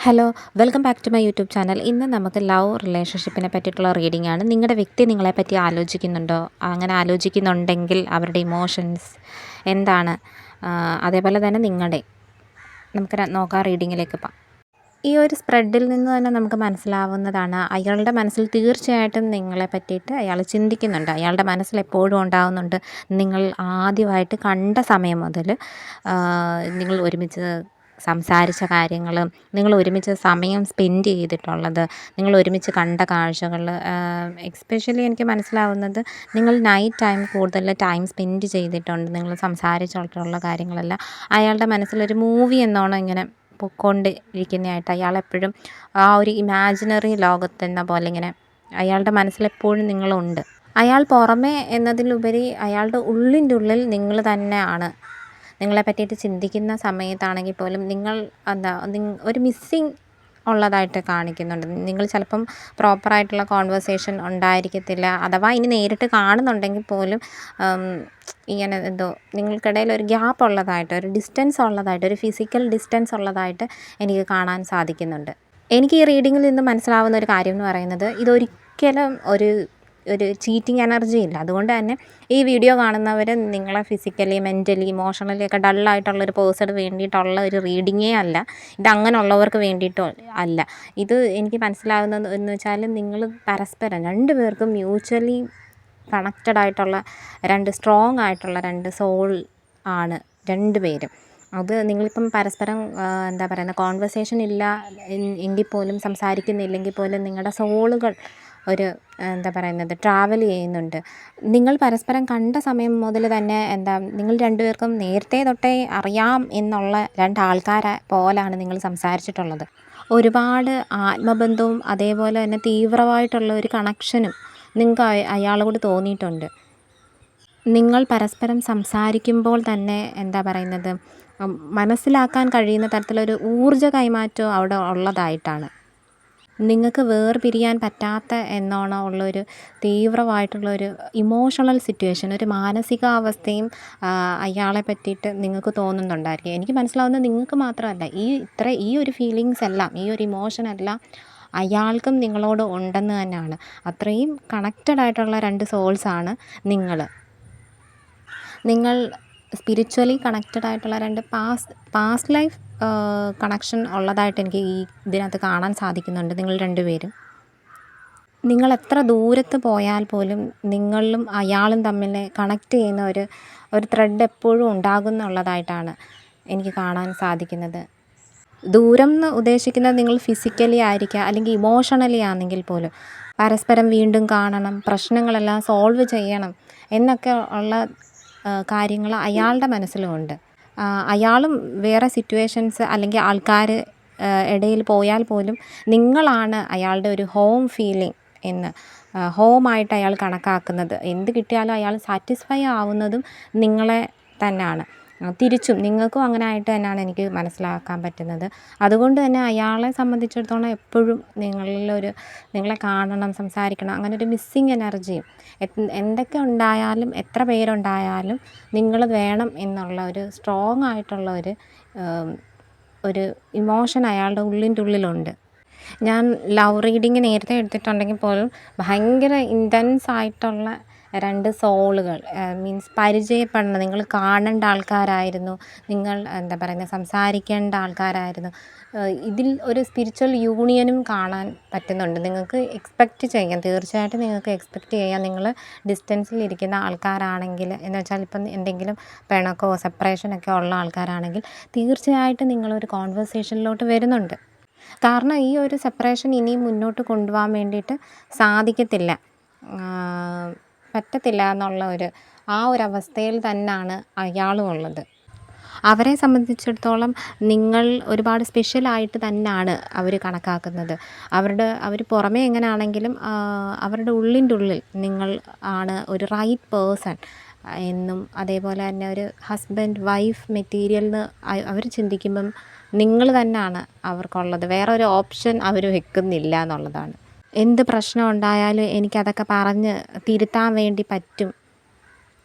Hello, welcome back to my YouTube channel. ഇന്ന് നമുക്ക് love റിലേഷൻഷിപ്പിനെ പറ്റിയിട്ടുള്ള റീഡിംഗ് ആണ്. നിങ്ങളുടെ വ്യക്തി നിങ്ങളെപ്പറ്റി ആലോചിക്കുന്നുണ്ടോ? അങ്ങനെ ആലോചിക്കുന്നുണ്ടെങ്കിൽ അവരുടെ ഇമോഷൻസ് എന്താണ്? അതേപോലെ തന്നെ നമുക്ക് നോക്കാം റീഡിങ്ങിലേക്ക് പോകാം. ഈ ഒരു സ്പ്രെഡിൽ നിന്ന് തന്നെ നമുക്ക് മനസ്സിലാവുന്നതാണ്, അയാളുടെ മനസ്സിൽ തീർച്ചയായിട്ടും നിങ്ങളെ പറ്റിയിട്ട് അയാൾ ചിന്തിക്കുന്നുണ്ട്. അയാളുടെ മനസ്സിൽ എപ്പോഴും ഉണ്ടാവുന്നുണ്ട്. നിങ്ങൾ ആദ്യമായിട്ട് കണ്ട സമയം മുതൽ നിങ്ങൾ ഒരുമിച്ച് സംസാരിച്ച കാര്യങ്ങൾ, നിങ്ങൾ ഒരുമിച്ച് സമയം സ്പെൻഡ് ചെയ്തിട്ടുള്ളത്, നിങ്ങൾ ഒരുമിച്ച് കണ്ട കാഴ്ചകൾ, എസ്പെഷ്യലി എനിക്ക് മനസ്സിലാവുന്നത് നിങ്ങൾ നൈറ്റ് ടൈം കൂടുതൽ ടൈം സ്പെൻഡ് ചെയ്തിട്ടുണ്ട്. നിങ്ങൾ സംസാരിച്ചിട്ടുള്ള കാര്യങ്ങളെല്ലാം അയാളുടെ മനസ്സിലൊരു മൂവി എന്നോണം ഇങ്ങനെ പൊയ്ക്കൊണ്ടിരിക്കുന്നതായിട്ട് അയാളെപ്പോഴും ആ ഒരു ഇമാജിനറി ലോകത്തെന്ന പോലെ ഇങ്ങനെ അയാളുടെ മനസ്സിലെപ്പോഴും നിങ്ങളുണ്ട്. അയാൾ പുറമേ എന്നതിലുപരി അയാളുടെ ഉള്ളിൻ്റെ ഉള്ളിൽ നിങ്ങൾ തന്നെയാണ്. നിങ്ങളെ പറ്റിയിട്ട് ചിന്തിക്കുന്ന സമയത്താണെങ്കിൽ പോലും നിങ്ങൾ ഒരു മിസ്സിങ് ഉള്ളതായിട്ട് കാണിക്കുന്നുണ്ട്. നിങ്ങൾ ചിലപ്പം പ്രോപ്പറായിട്ടുള്ള കോൺവെർസേഷൻ ഉണ്ടായിരിക്കത്തില്ല. അഥവാ ഇനി നേരിട്ട് കാണുന്നുണ്ടെങ്കിൽ പോലും ഇങ്ങനെ നിങ്ങൾക്കിടയിൽ ഒരു ഗ്യാപ്പ് ഉള്ളതായിട്ട്, ഒരു ഡിസ്റ്റൻസ് ഉള്ളതായിട്ട്, ഒരു ഫിസിക്കൽ ഡിസ്റ്റൻസ് ഉള്ളതായിട്ട് എനിക്ക് കാണാൻ സാധിക്കുന്നുണ്ട്. എനിക്ക് ഈ റീഡിങ്ങിൽ നിന്ന് മനസ്സിലാവുന്ന ഒരു കാര്യം എന്ന് പറയുന്നത്, ഇതൊരിക്കലും ഒരു ചീറ്റിംഗ് എനർജി ഇല്ല. അതുകൊണ്ട് തന്നെ ഈ വീഡിയോ കാണുന്നവർ നിങ്ങളെ ഫിസിക്കലി, മെൻ്റലി, ഇമോഷണലി ഒക്കെ ഡള്ളായിട്ടുള്ളൊരു പേഴ്സണ് വേണ്ടിയിട്ടുള്ള ഒരു റീഡിങ്ങേ അല്ല. ഇതങ്ങനെയുള്ളവർക്ക് വേണ്ടിയിട്ടും അല്ല. ഇത് എനിക്ക് മനസ്സിലാവുന്നത് എന്ന് വെച്ചാൽ, നിങ്ങൾ പരസ്പരം രണ്ടുപേർക്കും മ്യൂച്വലി കണക്റ്റഡ് ആയിട്ടുള്ള സ്ട്രോങ് ആയിട്ടുള്ള സോൾ ആണ് രണ്ടുപേരും. അത് നിങ്ങളിപ്പം പരസ്പരം കോൺവെർസേഷൻ ഇല്ല എങ്കിൽ പോലും, സംസാരിക്കുന്നില്ലെങ്കിൽ പോലും നിങ്ങളുടെ സോളുകൾ ട്രാവൽ ചെയ്യുന്നുണ്ട്. നിങ്ങൾ പരസ്പരം കണ്ട സമയം മുതൽ തന്നെ നിങ്ങൾ രണ്ടുപേർക്കും നേരത്തെ തൊട്ടേ അറിയാം എന്നുള്ള ആൾക്കാരെ പോലാണ് നിങ്ങൾ സംസാരിച്ചിട്ടുള്ളത്. ഒരുപാട് ആത്മബന്ധവും അതേപോലെ തന്നെ തീവ്രമായിട്ടുള്ള ഒരു കണക്ഷനും നിങ്ങൾക്ക് അയാളോട് തോന്നിയിട്ടുണ്ട്. നിങ്ങൾ പരസ്പരം സംസാരിക്കുമ്പോൾ തന്നെ മനസ്സിലാക്കാൻ കഴിയുന്ന തരത്തിലൊരു ഊർജ്ജ കൈമാറ്റം അവിടെ ഉള്ളതായിട്ടാണ്. നിങ്ങൾക്ക് വേർപിരിയാൻ പറ്റാത്ത എന്നോണം ഉള്ളൊരു തീവ്രമായിട്ടുള്ളൊരു ഇമോഷണൽ സിറ്റുവേഷൻ, ഒരു മാനസികാവസ്ഥയും അയാളെ പറ്റിയിട്ട് നിങ്ങൾക്ക് തോന്നുന്നുണ്ടായിരിക്കും. എനിക്ക് മനസ്സിലാവുന്നത് നിങ്ങൾക്ക് മാത്രമല്ല, ഈ ഒരു ഫീലിങ്സ് എല്ലാം, ഈ ഒരു ഇമോഷൻ എല്ലാം അയാൾക്കും നിങ്ങളോട് ഉണ്ടെന്ന് തന്നെയാണ്. അത്രയും കണക്റ്റഡ് ആയിട്ടുള്ള സോൾസാണ് നിങ്ങൾ സ്പിരിച്വലി കണക്റ്റഡ് ആയിട്ടുള്ള പാസ്റ്റ് ലൈഫ് കണക്ഷൻ ഉള്ളതായിട്ട് എനിക്ക് ഇതിനകത്ത് കാണാൻ സാധിക്കുന്നുണ്ട്. നിങ്ങൾ രണ്ടുപേരും നിങ്ങൾ എത്ര ദൂരത്ത് പോയാൽ പോലും നിങ്ങളും അയാളും തമ്മിൽ കണക്റ്റ് ചെയ്യുന്ന ഒരു ത്രെഡ് എപ്പോഴും ഉണ്ടാകുന്നുള്ളതായിട്ടാണ് എനിക്ക് കാണാൻ സാധിക്കുന്നത്. ദൂരം എന്ന് ഉദ്ദേശിക്കുന്നത് നിങ്ങൾ ഫിസിക്കലി ആയിരിക്കുക, അല്ലെങ്കിൽ ഇമോഷണലി ആണെങ്കിൽ പോലും പരസ്പരം വീണ്ടും കാണണം, പ്രശ്നങ്ങളെല്ലാം സോൾവ് ചെയ്യണം എന്നൊക്കെ ഉള്ള കാര്യങ്ങൾ അയാളുടെ മനസ്സിലുമുണ്ട്. അയാളും വേറെ സിറ്റുവേഷൻസ് അല്ലെങ്കിൽ ആൾക്കാർ ഇടയിൽ പോയാൽ പോലും നിങ്ങളാണ് അയാളുടെ ഒരു ഹോം ഫീലിംഗ് ഹോമായിട്ട് അയാൾ കണക്കാക്കുന്നത്. എന്ത് കിട്ടിയാലും അയാൾ സാറ്റിസ്ഫൈ ആവുന്നതും നിങ്ങളെ തന്നെയാണ്. തിരിച്ചും നിങ്ങൾക്കും അങ്ങനെ ആയിട്ട് തന്നെയാണ് എനിക്ക് മനസ്സിലാക്കാൻ പറ്റുന്നത്. അതുകൊണ്ട് തന്നെ അയാളെ സംബന്ധിച്ചിടത്തോളം എപ്പോഴും നിങ്ങളെ കാണണം, സംസാരിക്കണം, അങ്ങനെ ഒരു മിസ്സിങ് എനർജിയും എന്തൊക്കെ ഉണ്ടായാലും, എത്ര പേരുണ്ടായാലും നിങ്ങൾ വേണം എന്നുള്ള ഒരു സ്ട്രോങ് ആയിട്ടുള്ള ഒരു ഇമോഷൻ അയാളുടെ ഉള്ളിൻ്റെ ഉള്ളിലുണ്ട്. ഞാൻ ലവ് റീഡിങ് നേരത്തെ എടുത്തിട്ടുണ്ടെങ്കിൽ പോലും ഭയങ്കര ഇൻറ്റൻസ് ആയിട്ടുള്ള സോളുകൾ, മീൻസ് പരിചയപ്പെടണം, നിങ്ങൾ കാണേണ്ട ആൾക്കാരായിരുന്നു, നിങ്ങൾ സംസാരിക്കേണ്ട ആൾക്കാരായിരുന്നു. ഇതിൽ ഒരു സ്പിരിച്വൽ യൂണിയനും കാണാൻ പറ്റുന്നുണ്ട്. നിങ്ങൾക്ക് എക്സ്പെക്റ്റ് ചെയ്യാം, തീർച്ചയായിട്ടും നിങ്ങൾക്ക് എക്സ്പെക്റ്റ് ചെയ്യാം. നിങ്ങൾ ഡിസ്റ്റൻസിലിരിക്കുന്ന ആൾക്കാരാണെങ്കിൽ, എന്ന് വെച്ചാൽ ഇപ്പം എന്തെങ്കിലും പിണക്കോ സെപ്പറേഷനൊക്കെ ഉള്ള ആൾക്കാരാണെങ്കിൽ തീർച്ചയായിട്ടും നിങ്ങളൊരു കോൺവെർസേഷനിലോട്ട് വരുന്നുണ്ട്. കാരണം ഈ ഒരു സെപ്പറേഷൻ ഇനിയും മുന്നോട്ട് കൊണ്ടുപോകാൻ വേണ്ടിയിട്ട് പറ്റത്തില്ല എന്നുള്ള ഒരവസ്ഥയിൽ തന്നെയാണ് അയാളും ഉള്ളത്. അവരെ സംബന്ധിച്ചിടത്തോളം നിങ്ങൾ ഒരുപാട് സ്പെഷ്യലായിട്ട് തന്നെയാണ് അവർ കണക്കാക്കുന്നത്. അവർ പുറമേ എങ്ങനെയാണെങ്കിലും അവരുടെ ഉള്ളിൻ്റെ ഉള്ളിൽ നിങ്ങൾ ആണ് ഒരു റൈറ്റ് പേഴ്സൺ എന്നും, അതേപോലെ തന്നെ ഒരു ഹസ്ബൻഡ് വൈഫ് മെറ്റീരിയൽ എന്ന് അവർ ചിന്തിക്കുമ്പം നിങ്ങൾ തന്നെയാണ് അവർക്കുള്ളത്. വേറൊരു ഓപ്ഷൻ അവർ വെക്കുന്നില്ല എന്നുള്ളതാണ്. എന്ത് പ്രശ്നം ഉണ്ടായാലും എനിക്കതൊക്കെ പറഞ്ഞ് തിരുത്താൻ വേണ്ടി പറ്റും,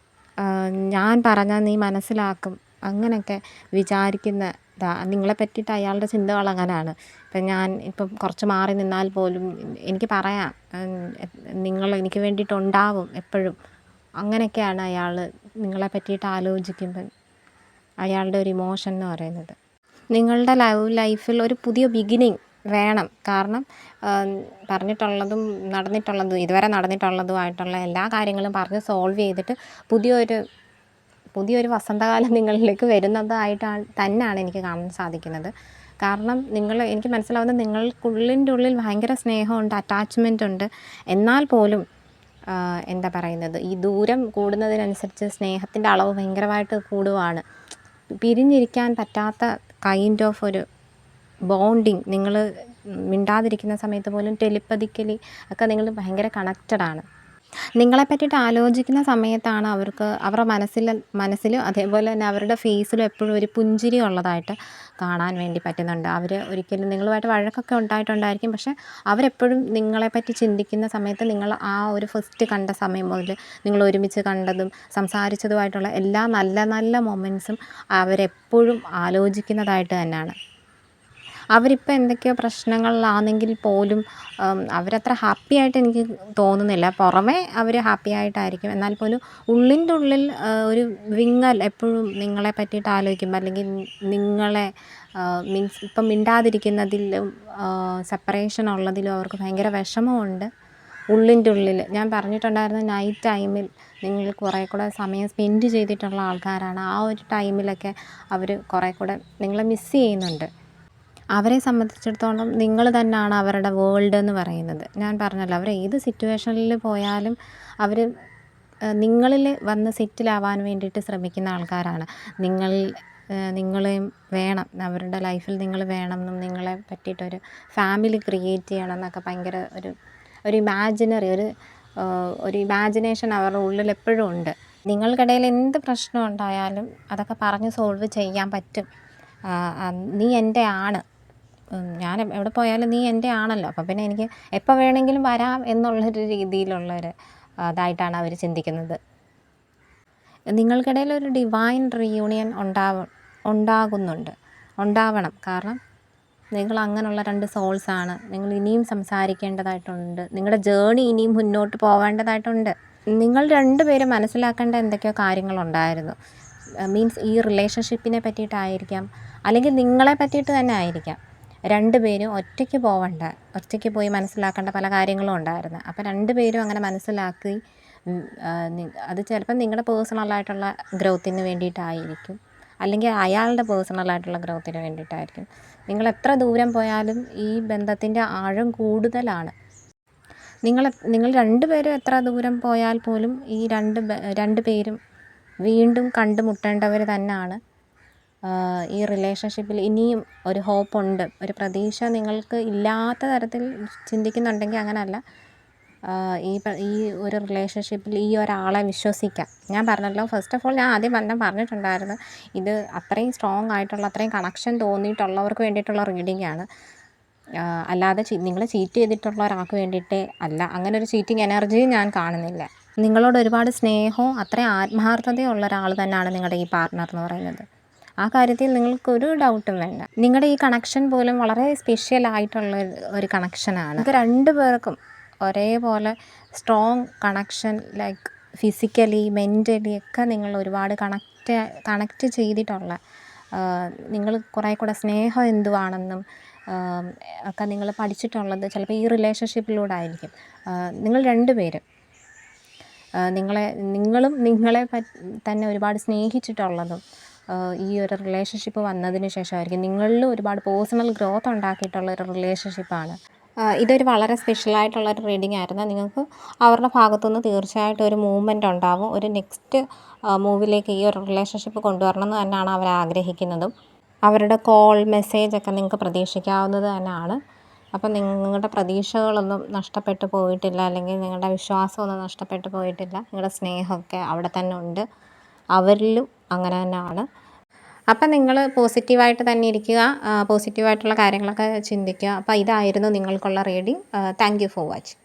ഞാൻ പറഞ്ഞാൽ നീ മനസ്സിലാക്കും, അങ്ങനെയൊക്കെ വിചാരിക്കുന്ന നിങ്ങളെ പറ്റിയിട്ട് അയാളുടെ ചിന്തകൾ അങ്ങനെയാണ്. ഇപ്പം കുറച്ച് മാറി നിന്നാൽ പോലും എനിക്ക് പറയാം, നിങ്ങൾ എനിക്ക് വേണ്ടിയിട്ടുണ്ടാവും എപ്പോഴും. അങ്ങനെയൊക്കെയാണ് അയാൾ നിങ്ങളെ പറ്റിയിട്ട് ആലോചിക്കുമ്പം അയാളുടെ ഒരു ഇമോഷൻ എന്ന് പറയുന്നത്. നിങ്ങളുടെ ലൈഫിൽ ഒരു പുതിയ ബിഗിനിങ് വേണം. കാരണം പറഞ്ഞിട്ടുള്ളതും ഇതുവരെ നടന്നിട്ടുള്ളതുമായിട്ടുള്ള എല്ലാ കാര്യങ്ങളും പറഞ്ഞ് സോൾവ് ചെയ്തിട്ട് പുതിയൊരു വസന്തകാലം നിങ്ങളിലേക്ക് തന്നെയാണ് എനിക്ക് കാണാൻ സാധിക്കുന്നത്. കാരണം എനിക്ക് മനസ്സിലാവുന്നത് നിങ്ങൾക്കുള്ളിൻ്റെ ഉള്ളിൽ ഭയങ്കര സ്നേഹമുണ്ട്, അറ്റാച്ച്മെൻ്റ് ഉണ്ട്. എന്നാൽ പോലും എന്താ പറയുന്നത്, ഈ ദൂരം കൂടുന്നതിനനുസരിച്ച് സ്നേഹത്തിൻ്റെ അളവ് ഭയങ്കരമായിട്ട് കൂടുവാണ്. പിരിഞ്ഞിരിക്കാൻ പറ്റാത്ത കൈൻഡ് ഓഫ് ഒരു ബോണ്ടിങ്. നിങ്ങൾ മിണ്ടാതിരിക്കുന്ന സമയത്ത് പോലും ടെലിപ്പതിക്കലി ഒക്കെ നിങ്ങൾ ഭയങ്കര കണക്റ്റഡാണ്. നിങ്ങളെ പറ്റിയിട്ട് ആലോചിക്കുന്ന സമയത്താണ് അവരുടെ മനസ്സിലും അതേപോലെ തന്നെ അവരുടെ ഫേസിലും എപ്പോഴും ഒരു പുഞ്ചിരി ഉള്ളതായിട്ട് കാണാൻ വേണ്ടി പറ്റുന്നുണ്ട്. അവർ ഒരിക്കലും നിങ്ങളുമായിട്ട് വഴക്കൊക്കെ ഉണ്ടായിട്ടുണ്ടായിരിക്കും, പക്ഷേ അവരെപ്പോഴും നിങ്ങളെപ്പറ്റി ചിന്തിക്കുന്ന സമയത്ത് നിങ്ങൾ ആ ഒരു ഫസ്റ്റ് കണ്ട സമയം മുതൽ നിങ്ങൾ ഒരുമിച്ച് കണ്ടതും സംസാരിച്ചതുമായിട്ടുള്ള എല്ലാ നല്ല നല്ല മൊമെൻറ്റ്സും അവരെപ്പോഴും ആലോചിക്കുന്നതായിട്ട് തന്നെയാണ്. അവരിപ്പോൾ എന്തൊക്കെയോ പ്രശ്നങ്ങളിലാണെങ്കിൽ പോലും അവരത്ര ഹാപ്പി ആയിട്ട് എനിക്ക് തോന്നുന്നില്ല. പുറമേ അവർ ഹാപ്പി ആയിട്ടായിരിക്കും, എന്നാൽ പോലും ഉള്ളിൻ്റെ ഉള്ളിൽ ഒരു വിങ്ങൽ എപ്പോഴും നിങ്ങളെ പറ്റിയിട്ട് ആലോചിക്കുമ്പോൾ, അല്ലെങ്കിൽ നിങ്ങളെ മീൻസ് ഇപ്പം മിണ്ടാതിരിക്കുന്നതിലും സെപ്പറേഷൻ ഉള്ളതിലും അവർക്ക് ഭയങ്കര വിഷമമുണ്ട് ഉള്ളിൻ്റെ ഉള്ളിൽ. ഞാൻ പറഞ്ഞിട്ടുണ്ടായിരുന്നു, നൈറ്റ് ടൈമിൽ നിങ്ങൾ കുറേ കൂടെ സമയം സ്പെൻഡ് ചെയ്തിട്ടുള്ള ആൾക്കാരാണ്. ആ ഒരു ടൈമിലൊക്കെ അവർ കുറേ കൂടെ നിങ്ങളെ മിസ്സ് ചെയ്യുന്നുണ്ട്. അവരെ സംബന്ധിച്ചിടത്തോളം നിങ്ങൾ തന്നെയാണ് അവരുടെ വേൾഡ് എന്ന് പറയുന്നത്. ഞാൻ പറഞ്ഞല്ലോ, അവർ ഏത് സിറ്റുവേഷനിൽ പോയാലും അവർ നിങ്ങളിൽ വന്ന് സെറ്റിലാവാൻ വേണ്ടിയിട്ട് ശ്രമിക്കുന്ന ആൾക്കാരാണ്. നിങ്ങളെയും വേണം, അവരുടെ ലൈഫിൽ നിങ്ങൾ വേണം എന്നും നിങ്ങളെ പറ്റിയിട്ടൊരു ഫാമിലി ക്രിയേറ്റ് ചെയ്യണം എന്നൊക്കെ ഭയങ്കര ഒരു ഇമാജിനേഷൻ അവരുടെ ഉള്ളിൽ എപ്പോഴും ഉണ്ട്. നിങ്ങൾക്കിടയിൽ എന്ത് പ്രശ്നം ഉണ്ടായാലും അതൊക്കെ പറഞ്ഞ് സോൾവ് ചെയ്യാൻ പറ്റും. നീ എൻ്റെ ആണ്, ഞാൻ എവിടെ പോയാലും നീ എൻ്റെ ആണല്ലോ, അപ്പം പിന്നെ എനിക്ക് എപ്പോൾ വേണമെങ്കിലും വരാം എന്നുള്ളൊരു രീതിയിലുള്ളൊരു ഇതായിട്ടാണ് അവർ ചിന്തിക്കുന്നത്. നിങ്ങൾക്കിടയിൽ ഒരു ഡിവൈൻ റീയൂണിയൻ ഉണ്ടാവണം. കാരണം നിങ്ങൾ അങ്ങനെയുള്ള 2 സോൾസാണ്. നിങ്ങൾ ഇനിയും സംസാരിക്കേണ്ടതായിട്ടുണ്ട്. നിങ്ങളുടെ ജേണി ഇനിയും മുന്നോട്ട് പോവേണ്ടതായിട്ടുണ്ട്. നിങ്ങൾ 2 പേരും മനസ്സിലാക്കേണ്ട എന്തൊക്കെയോ കാര്യങ്ങളുണ്ടായിരുന്നു. മീൻസ് ഈ റിലേഷൻഷിപ്പിനെ പറ്റിയിട്ടായിരിക്കാം, അല്ലെങ്കിൽ നിങ്ങളെ പറ്റിയിട്ട് തന്നെ ആയിരിക്കാം. 2 പേരും ഒറ്റയ്ക്ക് പോയി മനസ്സിലാക്കേണ്ട പല കാര്യങ്ങളും ഉണ്ടായിരുന്നു. അപ്പോൾ 2 പേരും അങ്ങനെ മനസ്സിലാക്കി, അത് ചിലപ്പം നിങ്ങളുടെ പേഴ്സണലായിട്ടുള്ള ഗ്രോത്തിന് വേണ്ടിയിട്ടായിരിക്കും, അല്ലെങ്കിൽ അയാളുടെ പേഴ്സണലായിട്ടുള്ള ഗ്രോത്തിന് വേണ്ടിയിട്ടായിരിക്കും. നിങ്ങൾ എത്ര ദൂരം പോയാലും ഈ ബന്ധത്തിൻ്റെ ആഴം കൂടുതലാണ്. നിങ്ങൾ 2 പേരും എത്ര ദൂരം പോയാൽ പോലും ഈ 2 പേരും വീണ്ടും കണ്ടുമുട്ടേണ്ടവർ തന്നെയാണ്. ഈ റിലേഷൻഷിപ്പിൽ ഇനിയും ഒരു ഹോപ്പുണ്ട്, ഒരു പ്രതീക്ഷ നിങ്ങൾക്ക് ഇല്ലാത്ത തരത്തിൽ ചിന്തിക്കുന്നുണ്ടെങ്കിൽ അങ്ങനെയല്ല. ഈ ഒരു റിലേഷൻഷിപ്പിൽ ഈ ഒരാളെ വിശ്വസിക്കാം. ഞാൻ പറഞ്ഞല്ലോ, ഫസ്റ്റ് ഓഫ് ഓൾ ഞാൻ ആദ്യം പറഞ്ഞിട്ടുണ്ടായിരുന്നു, ഇത് അത്രയും സ്ട്രോങ് ആയിട്ടുള്ള, അത്രയും കണക്ഷൻ തോന്നിയിട്ടുള്ളവർക്ക് വേണ്ടിയിട്ടുള്ള റീഡിംഗ് ആണ്. അല്ലാതെ നിങ്ങൾ ചീറ്റ് ചെയ്തിട്ടുള്ള ഒരാൾക്ക് വേണ്ടിയിട്ടേ അല്ല. അങ്ങനെ ഒരു ചീറ്റിംഗ് എനർജി ഞാൻ കാണുന്നില്ല. നിങ്ങളോട് ഒരുപാട് സ്നേഹവും അത്രയും ആത്മാർത്ഥതയും ഉള്ള ഒരാൾ തന്നെയാണ് നിങ്ങളുടെ ഈ പാർട്ട്ണർ എന്ന് പറയുന്നത്. ആ കാര്യത്തിൽ നിങ്ങൾക്കൊരു ഡൗട്ടും വേണ്ട. നിങ്ങളുടെ ഈ കണക്ഷൻ പോലും വളരെ സ്പെഷ്യൽ ആയിട്ടുള്ള ഒരു കണക്ഷനാണ്. നിങ്ങൾക്ക് 2 പേർക്കും ഒരേപോലെ strong connection, like physically mentally ഒക്കെ നിങ്ങൾ ഒരുപാട് കണക്റ്റ് ചെയ്തിട്ടുള്ള, നിങ്ങൾ കുറേ കൂടെ സ്നേഹം എന്തുവാണെന്നും ഒക്കെ നിങ്ങൾ പഠിച്ചിട്ടുള്ളത് ചിലപ്പോൾ ഈ റിലേഷൻഷിപ്പിലൂടെ ആയിരിക്കും. നിങ്ങൾ 2 പേരും നിങ്ങളും നിങ്ങളെ തന്നെ ഒരുപാട് സ്നേഹിച്ചിട്ടുള്ളതും ഈ ഒരു റിലേഷൻഷിപ്പ് വന്നതിന് ശേഷമായിരിക്കും. നിങ്ങളിൽ ഒരുപാട് പേഴ്സണൽ ഗ്രോത്ത് ഉണ്ടാക്കിയിട്ടുള്ള ഒരു റിലേഷൻഷിപ്പാണ്. ഇതൊരു വളരെ സ്പെഷ്യലായിട്ടുള്ളൊരു റീഡിംഗ് ആയിരുന്നു. നിങ്ങൾക്ക് അവരുടെ ഭാഗത്തുനിന്ന് തീർച്ചയായിട്ടും ഒരു മൂവ്മെൻ്റ് ഉണ്ടാവും. ഒരു നെക്സ്റ്റ് മൂവിലേക്ക് ഈ ഒരു റിലേഷൻഷിപ്പ് കൊണ്ടുവരണം എന്ന് തന്നെയാണ് അവർ ആഗ്രഹിക്കുന്നതും. അവരുടെ കോൾ മെസ്സേജൊക്കെ നിങ്ങൾക്ക് പ്രതീക്ഷിക്കാവുന്നത് തന്നെയാണ്. അപ്പം നിങ്ങളുടെ പ്രതീക്ഷകളൊന്നും നഷ്ടപ്പെട്ടു പോയിട്ടില്ല, അല്ലെങ്കിൽ നിങ്ങളുടെ വിശ്വാസമൊന്നും നഷ്ടപ്പെട്ടു പോയിട്ടില്ല. നിങ്ങളുടെ സ്നേഹമൊക്കെ അവിടെ തന്നെ ഉണ്ട്, അവരിലും അങ്ങനെ തന്നെയാണ്. അപ്പം നിങ്ങൾ പോസിറ്റീവായിട്ട് തന്നെ ഇരിക്കുക, പോസിറ്റീവായിട്ടുള്ള കാര്യങ്ങളൊക്കെ ചിന്തിക്കുക. അപ്പോൾ ഇതായിരുന്നു നിങ്ങൾക്കുള്ള reading. Thank you for watching.